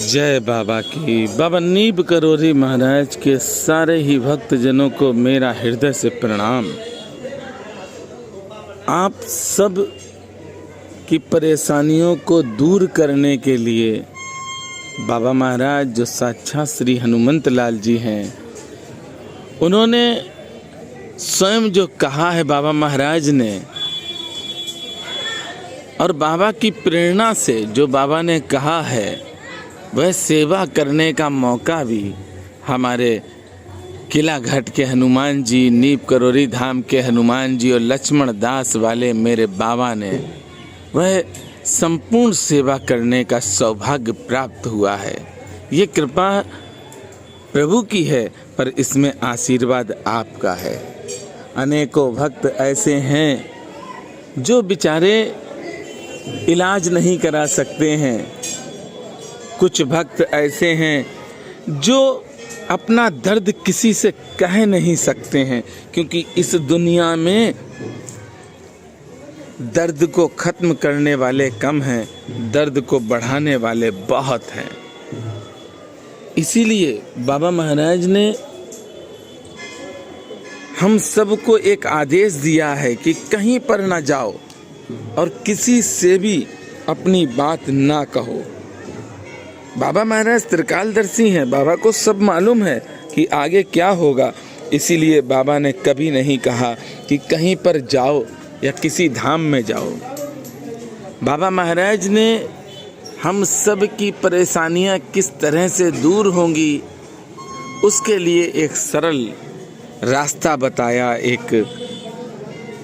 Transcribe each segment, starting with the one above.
जय बाबा की। बाबा नीब करोरी महाराज के सारे ही भक्तजनों को मेरा हृदय से प्रणाम। आप सब की परेशानियों को दूर करने के लिए बाबा महाराज जो साक्षात श्री हनुमंत लाल जी हैं, उन्होंने स्वयं जो कहा है बाबा महाराज ने, और बाबा की प्रेरणा से जो बाबा ने कहा है वह सेवा करने का मौका भी हमारे किला घाट के हनुमान जी, नीब करोरी धाम के हनुमान जी और लक्ष्मण दास वाले मेरे बाबा ने वह संपूर्ण सेवा करने का सौभाग्य प्राप्त हुआ है। ये कृपा प्रभु की है, पर इसमें आशीर्वाद आपका है। अनेकों भक्त ऐसे हैं जो बेचारे इलाज नहीं करा सकते हैं। कुछ भक्त ऐसे हैं जो अपना दर्द किसी से कह नहीं सकते हैं, क्योंकि इस दुनिया में दर्द को खत्म करने वाले कम हैं, दर्द को बढ़ाने वाले बहुत हैं। इसीलिए बाबा महाराज ने हम सबको एक आदेश दिया है कि कहीं पर ना जाओ और किसी से भी अपनी बात ना कहो। बाबा महाराज त्रिकालदर्शी हैं, बाबा को सब मालूम है कि आगे क्या होगा। इसीलिए बाबा ने कभी नहीं कहा कि कहीं पर जाओ या किसी धाम में जाओ। बाबा महाराज ने हम सब की परेशानियां किस तरह से दूर होंगी उसके लिए एक सरल रास्ता बताया, एक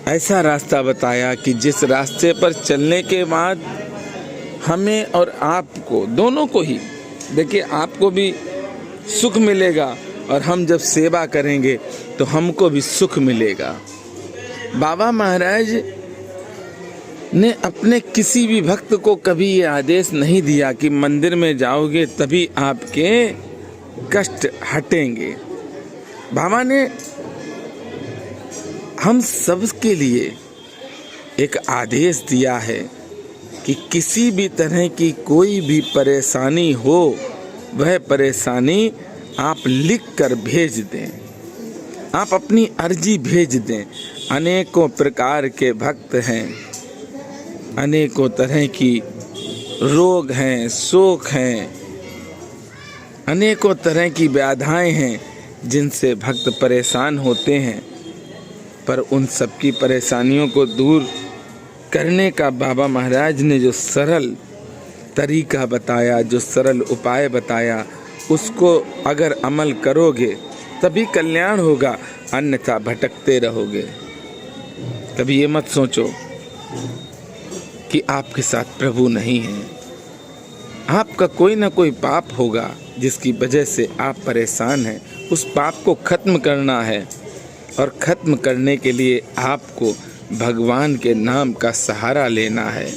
ऐसा रास्ता बताया कि जिस रास्ते पर चलने के बाद हमें और आपको, दोनों को ही, देखिए आपको भी सुख मिलेगा और हम जब सेवा करेंगे तो हमको भी सुख मिलेगा। बाबा महाराज ने अपने किसी भी भक्त को कभी ये आदेश नहीं दिया कि मंदिर में जाओगे तभी आपके कष्ट हटेंगे। बाबा ने हम सब के लिए एक आदेश दिया है कि किसी भी तरह की कोई भी परेशानी हो, वह परेशानी आप लिख कर भेज दें, आप अपनी अर्जी भेज दें। अनेकों प्रकार के भक्त हैं, अनेकों तरह की रोग हैं, शोक हैं, अनेकों तरह की व्याधियां हैं जिनसे भक्त परेशान होते हैं। पर उन सब की परेशानियों को दूर करने का बाबा महाराज ने जो सरल तरीका बताया, जो सरल उपाय बताया, उसको अगर अमल करोगे तभी कल्याण होगा, अन्यथा भटकते रहोगे। कभी ये मत सोचो कि आपके साथ प्रभु नहीं है। आपका कोई ना कोई पाप होगा जिसकी वजह से आप परेशान हैं। उस पाप को खत्म करना है, और खत्म करने के लिए आपको भगवान के नाम का सहारा लेना है।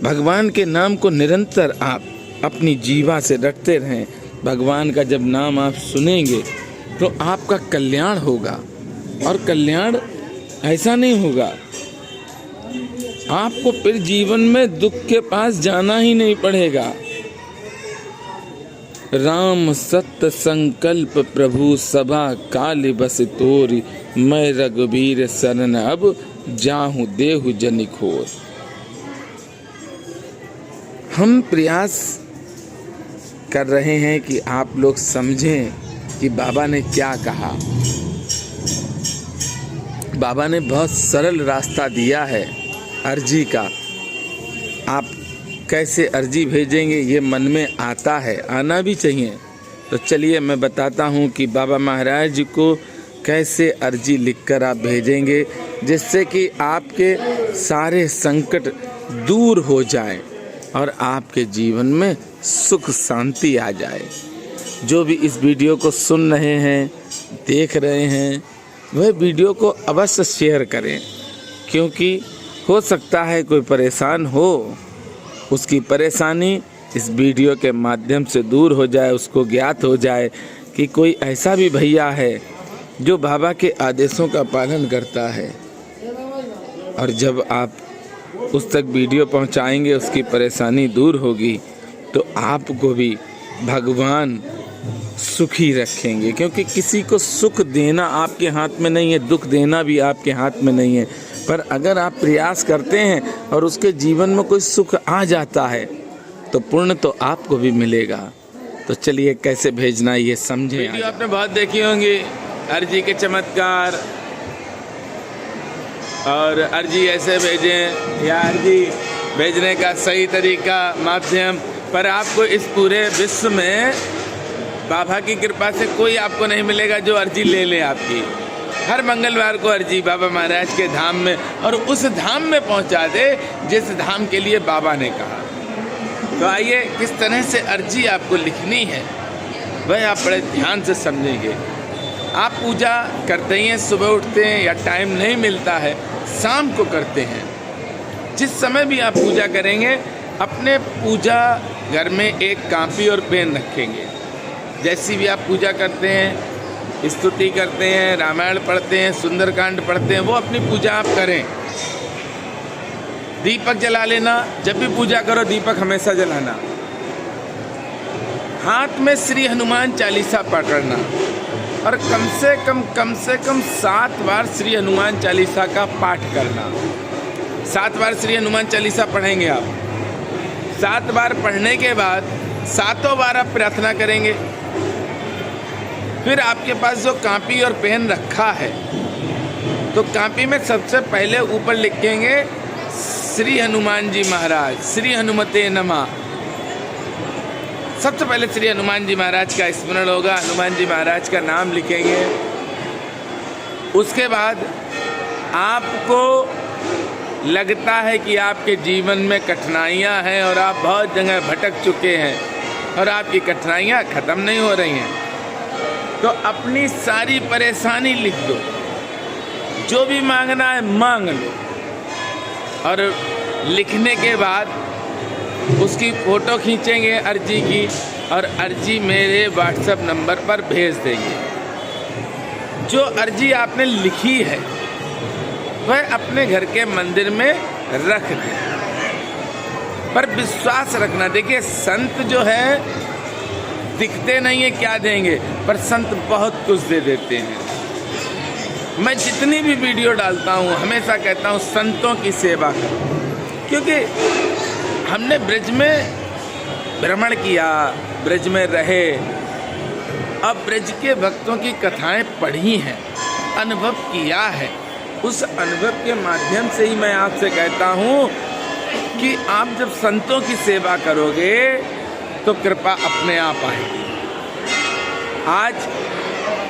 भगवान के नाम को निरंतर आप अपनी जीवा से रटते रहें। भगवान का जब नाम आप सुनेंगे तो आपका कल्याण होगा, और कल्याण ऐसा नहीं होगा, आपको फिर जीवन में दुख के पास जाना ही नहीं पड़ेगा। राम सत्य संकल्प प्रभु सभा काल बस तोरी, मैं रघुबीर शरण अब जाहूं देहु जनिखोर। हम प्रयास कर रहे हैं कि आप लोग समझें कि बाबा ने क्या कहा। बाबा ने बहुत सरल रास्ता दिया है अर्जी का। आप कैसे अर्जी भेजेंगे ये मन में आता है, आना भी चाहिए। तो चलिए मैं बताता हूँ कि बाबा महाराज को कैसे अर्जी लिखकर आप भेजेंगे, जिससे कि आपके सारे संकट दूर हो जाएं और आपके जीवन में सुख शांति आ जाए। जो भी इस वीडियो को सुन रहे हैं, देख रहे हैं, वह वीडियो को अवश्य शेयर करें, क्योंकि हो सकता है कोई परेशान हो, उसकी परेशानी इस वीडियो के माध्यम से दूर हो जाए, उसको ज्ञात हो जाए कि कोई ऐसा भी भैया है जो बाबा के आदेशों का पालन करता है। और जब आप उस तक वीडियो पहुंचाएंगे, उसकी परेशानी दूर होगी, तो आपको भी भगवान सुखी रखेंगे, क्योंकि किसी को सुख देना आपके हाथ में नहीं है, दुख देना भी आपके हाथ में नहीं है। पर अगर आप प्रयास करते हैं और उसके जीवन में कोई सुख आ जाता है तो पुण्य तो आपको भी मिलेगा। तो चलिए कैसे भेजना ये समझें। वीडियो आपने बहुत देखी होंगी, अर्जी के चमत्कार, और अर्जी ऐसे भेजें या अर्जी भेजने का सही तरीका, माध्यम। पर आपको इस पूरे विश्व में बाबा की कृपा से कोई आपको नहीं मिलेगा जो अर्जी ले ले आपकी। हर मंगलवार को अर्जी बाबा महाराज के धाम में, और उस धाम में पहुंचा दे जिस धाम के लिए बाबा ने कहा। तो आइए किस तरह से अर्जी आपको लिखनी है वह आप बड़े ध्यान से समझेंगे। आप पूजा करते ही हैं, सुबह उठते हैं या टाइम नहीं मिलता है, शाम को करते हैं। जिस समय भी आप पूजा करेंगे अपने पूजा घर में एक कॉपी और पेन रखेंगे। जैसी भी आप पूजा करते हैं, स्तुति करते हैं, रामायण पढ़ते हैं, सुंदरकांड पढ़ते हैं, वो अपनी पूजा आप करें। दीपक जला लेना, जब भी पूजा करो दीपक हमेशा जलाना। हाथ में श्री हनुमान चालीसा पकड़ना और कम से कम 7 बार श्री हनुमान चालीसा का पाठ करना। 7 बार श्री हनुमान चालीसा पढ़ेंगे आप। 7 बार पढ़ने के बाद 7 बार आप प्रार्थना करेंगे। फिर आपके पास जो कॉपी और पेन रखा है, तो कॉपी में सबसे पहले ऊपर लिखेंगे श्री हनुमान जी महाराज, श्री हनुमते नमः। सबसे पहले श्री हनुमान जी महाराज का स्मरण होगा, हनुमान जी महाराज का नाम लिखेंगे। उसके बाद आपको लगता है कि आपके जीवन में कठिनाइयां हैं और आप बहुत जगह भटक चुके हैं और आपकी कठिनाइयां ख़त्म नहीं हो रही हैं, तो अपनी सारी परेशानी लिख दो। जो भी मांगना है मांग लो, और लिखने के बाद उसकी फ़ोटो खींचेंगे अर्जी की, और अर्जी मेरे व्हाट्सएप नंबर पर भेज देंगे। जो अर्जी आपने लिखी है वह अपने घर के मंदिर में रख दें। पर विश्वास रखना, देखिए संत जो है दिखते नहीं है क्या देंगे, पर संत बहुत कुछ दे देते हैं। मैं जितनी भी वीडियो डालता हूँ हमेशा कहता हूँ संतों की सेवा करो, क्योंकि हमने ब्रज में भ्रमण किया, ब्रज में रहे, अब ब्रज के भक्तों की कथाएं पढ़ी हैं, अनुभव किया है। उस अनुभव के माध्यम से ही मैं आपसे कहता हूँ कि आप जब संतों की सेवा करोगे तो कृपा अपने आप आएगी। आज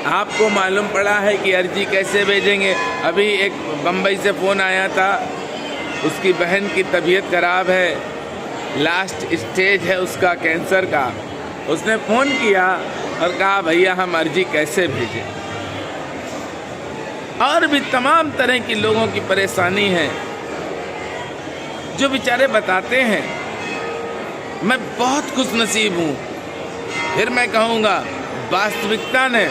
आपको मालूम पड़ा है कि अर्जी कैसे भेजेंगे। अभी एक बम्बई से फ़ोन आया था, उसकी बहन की तबीयत खराब है, लास्ट स्टेज है उसका कैंसर का। उसने फ़ोन किया और कहा भैया हम अर्जी कैसे भेजें। और भी तमाम तरह की लोगों की परेशानी है जो बेचारे बताते हैं। मैं बहुत खुशनसीब हूँ, फिर मैं कहूँगा वास्तविकता ने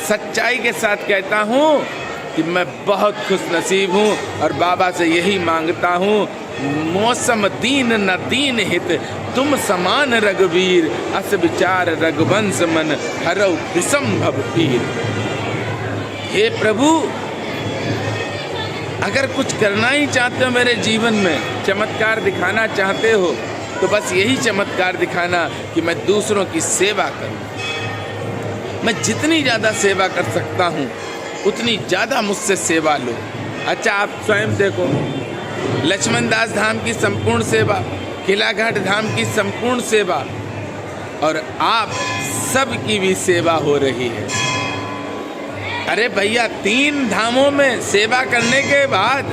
सच्चाई के साथ कहता हूँ कि मैं बहुत खुशनसीब हूँ और बाबा से यही मांगता हूँ, मौसम दीन न दीन हित तुम समान रघुवीर, अस विचार रघुवंश मन हरौ विसंभव पीर। हे प्रभु, अगर कुछ करना ही चाहते हो मेरे जीवन में, चमत्कार दिखाना चाहते हो, तो बस यही चमत्कार दिखाना कि मैं दूसरों की सेवा करूं। मैं जितनी ज़्यादा सेवा कर सकता हूं उतनी ज़्यादा मुझसे सेवा लो। अच्छा, आप स्वयं देखो, लक्ष्मण दास धाम की संपूर्ण सेवा, किला घाट धाम की संपूर्ण सेवा, और आप सब की भी सेवा हो रही है। अरे भैया, 3 धामों में सेवा करने के बाद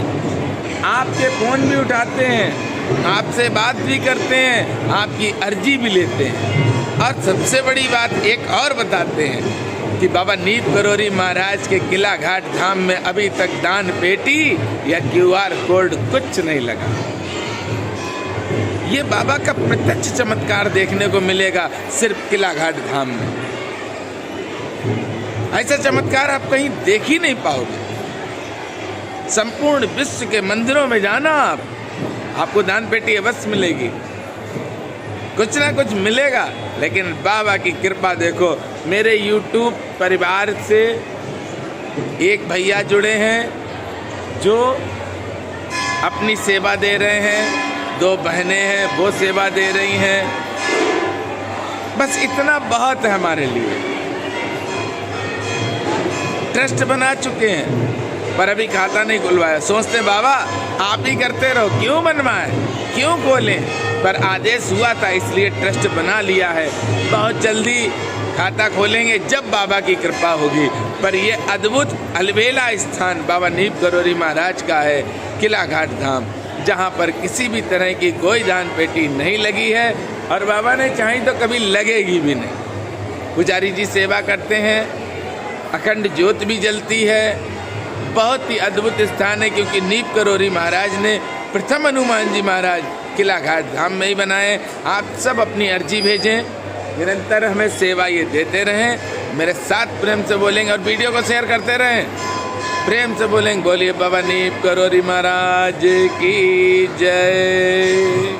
आपके फ़ोन भी उठाते हैं, आपसे बात भी करते हैं, आपकी अर्जी भी लेते हैं, और सबसे बड़ी बात एक और बताते हैं कि बाबा नीत गरोरी महाराज के किला घाट धाम में अभी तक दान पेटी या QR कोड कुछ नहीं लगा। ये बाबा का प्रत्यक्ष चमत्कार देखने को मिलेगा सिर्फ किला घाट धाम में। ऐसा चमत्कार आप कहीं देख ही नहीं पाओगे। संपूर्ण विश्व के मंदिरों में जाना, आपको दान पेटी अवश्य मिलेगी। कुछ ना कुछ मिलेगा। लेकिन बाबा की कृपा देखो, मेरे YouTube परिवार से एक भैया जुड़े हैं जो अपनी सेवा दे रहे हैं, 2 बहनें हैं वो सेवा दे रही हैं। बस इतना बहुत है हमारे लिए। ट्रस्ट बना चुके हैं पर अभी खाता नहीं खुलवाया। सोचते बाबा आप ही करते रहो, क्यों बनवाएं, क्यों खोलें, पर आदेश हुआ था इसलिए ट्रस्ट बना लिया है। बहुत जल्दी खाता खोलेंगे जब बाबा की कृपा होगी। पर ये अद्भुत अलबेला स्थान बाबा नीम करोली महाराज का है, किला घाट धाम, जहाँ पर किसी भी तरह की कोई दान पेटी नहीं लगी है और बाबा ने चाही तो कभी लगेगी भी नहीं। पुजारी जी सेवा करते हैं, अखंड ज्योत भी जलती है। बहुत ही अद्भुत स्थान है क्योंकि नीम करोली महाराज ने प्रथम हनुमान जी महाराज किला घाट धाम में ही बनाए। आप सब अपनी अर्जी भेजें, निरंतर हमें सेवा ये देते रहें। मेरे साथ प्रेम से बोलेंगे और वीडियो को शेयर करते रहें। प्रेम से बोलेंगे, बोलिए बाबा नीम करोली महाराज की जय।